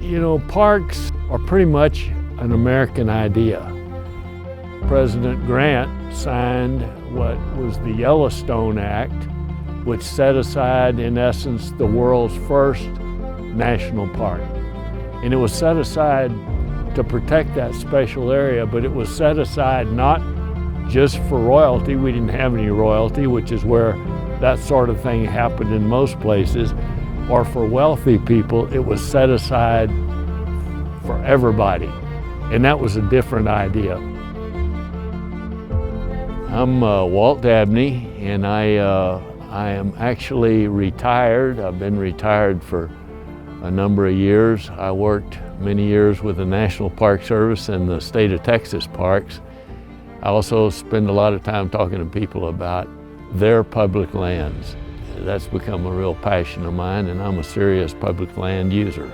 You know, parks are pretty much an American idea. President Grant signed what was the Yellowstone Act, which set aside, in essence, the world's first national park. And it was set aside to protect that special area, but it was set aside not just for royalty. We didn't have any royalty, which is where that sort of thing happened in most places, or for wealthy people. It was set aside for everybody. And that was a different idea. I'm Walt Dabney, and I am actually retired. I've been retired for a number of years. I worked many years with the National Park Service and the state of Texas parks. I also spend a lot of time talking to people about their public lands. That's become a real passion of mine, and I'm a serious public land user.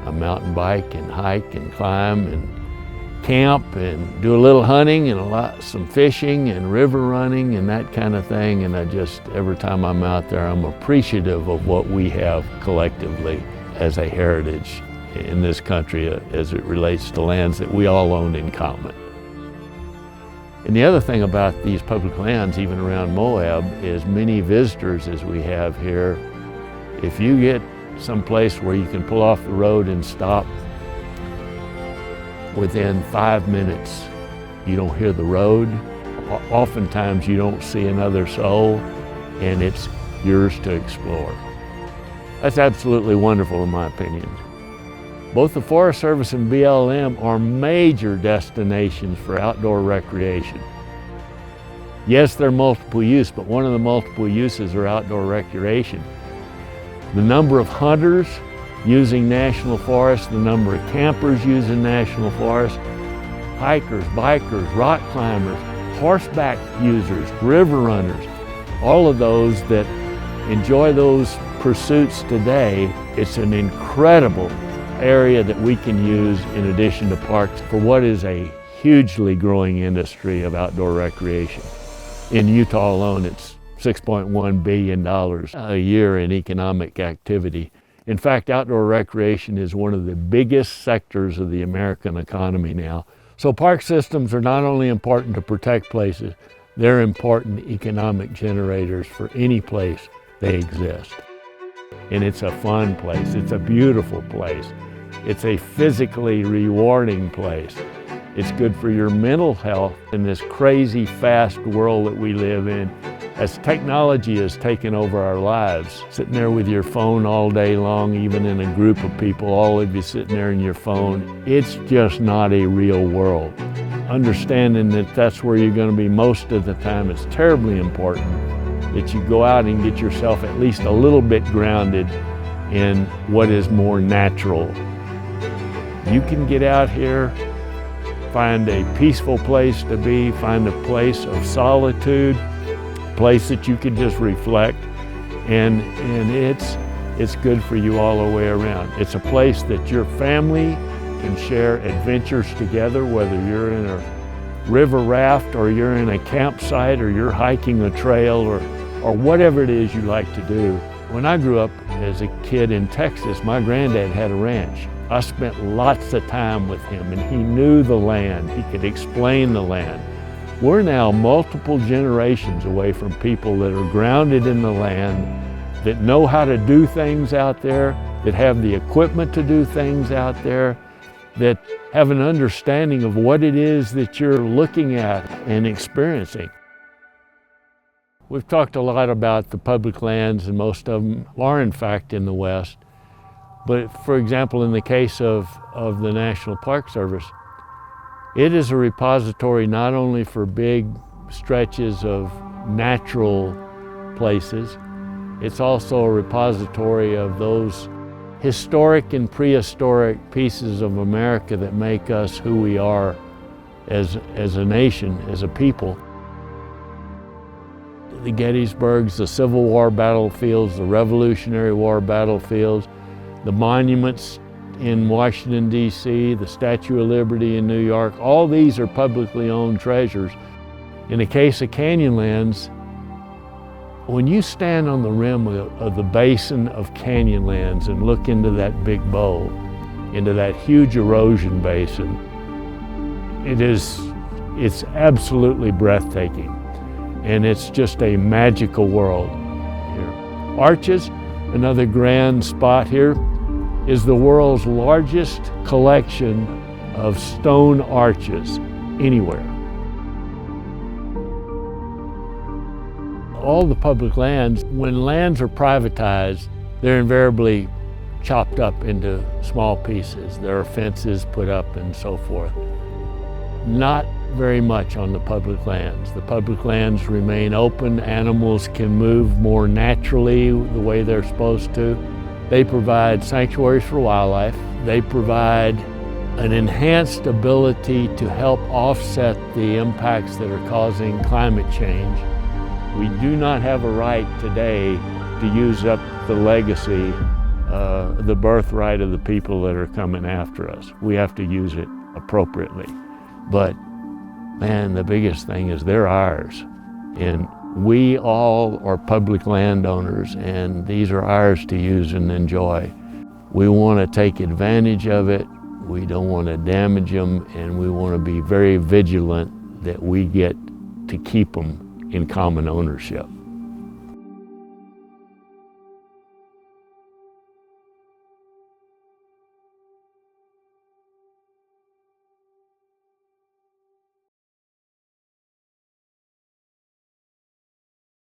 I mountain bike and hike and climb and camp and do a little hunting and some fishing and river running and that kind of thing. And every time I'm out there, I'm appreciative of what we have collectively as a heritage in this country as it relates to lands that we all own in common. And the other thing about these public lands, even around Moab, is many visitors as we have here. If you get someplace where you can pull off the road and stop, within 5 minutes, you don't hear the road. Oftentimes you don't see another soul, and it's yours to explore. That's absolutely wonderful in my opinion. Both the Forest Service and BLM are major destinations for outdoor recreation. Yes, they're multiple use, but one of the multiple uses are outdoor recreation. The number of hunters using national forests, the number of campers using national forests, hikers, bikers, rock climbers, horseback users, river runners, all of those that enjoy those pursuits today. It's an incredible area that we can use in addition to parks for what is a hugely growing industry of outdoor recreation. In Utah alone, it's $6.1 billion a year in economic activity. In fact, outdoor recreation is one of the biggest sectors of the American economy now. So park systems are not only important to protect places, they're important economic generators for any place they exist. And it's a fun place, it's a beautiful place. It's a physically rewarding place. It's good for your mental health in this crazy fast world that we live in. As technology has taken over our lives, sitting there with your phone all day long, even in a group of people, all of you sitting there in your phone, it's just not a real world. Understanding that that's where you're going to be most of the time is terribly important, that you go out and get yourself at least a little bit grounded in what is more natural. You can get out here, find a peaceful place to be, find a place of solitude, place that you can just reflect, and it's good for you all the way around. It's a place that your family can share adventures together, whether you're in a river raft or you're in a campsite or you're hiking a trail or whatever it is you like to do. When I grew up as a kid in Texas, my granddad had a ranch. I spent lots of time with him, and he knew the land. He could explain the land. We're now multiple generations away from people that are grounded in the land, that know how to do things out there, that have the equipment to do things out there, that have an understanding of what it is that you're looking at and experiencing. We've talked a lot about the public lands, and most of them are in fact in the West. But for example, in the case of the National Park Service, it is a repository not only for big stretches of natural places, it's also a repository of those historic and prehistoric pieces of America that make us who we are as a nation, as a people. The Gettysburgs, the Civil War battlefields, the Revolutionary War battlefields, the monuments in Washington, D.C., the Statue of Liberty in New York, all these are publicly owned treasures. In the case of Canyonlands, when you stand on the rim of the basin of Canyonlands and look into that big bowl, into that huge erosion basin. It's absolutely breathtaking, and it's just a magical world here. Arches, another grand spot here, is the world's largest collection of stone arches anywhere. All the public lands, when lands are privatized, they're invariably chopped up into small pieces. There are fences put up and so forth. Not very much on the public lands. The public lands remain open. Animals can move more naturally the way they're supposed to. They provide sanctuaries for wildlife. They provide an enhanced ability to help offset the impacts that are causing climate change. We do not have a right today to use up the legacy, the birthright of the people that are coming after us. We have to use it appropriately. But man, the biggest thing is they're ours. And we all are public landowners, and these are ours to use and enjoy. We want to take advantage of it. We don't want to damage them, and we want to be very vigilant that we get to keep them in common ownership.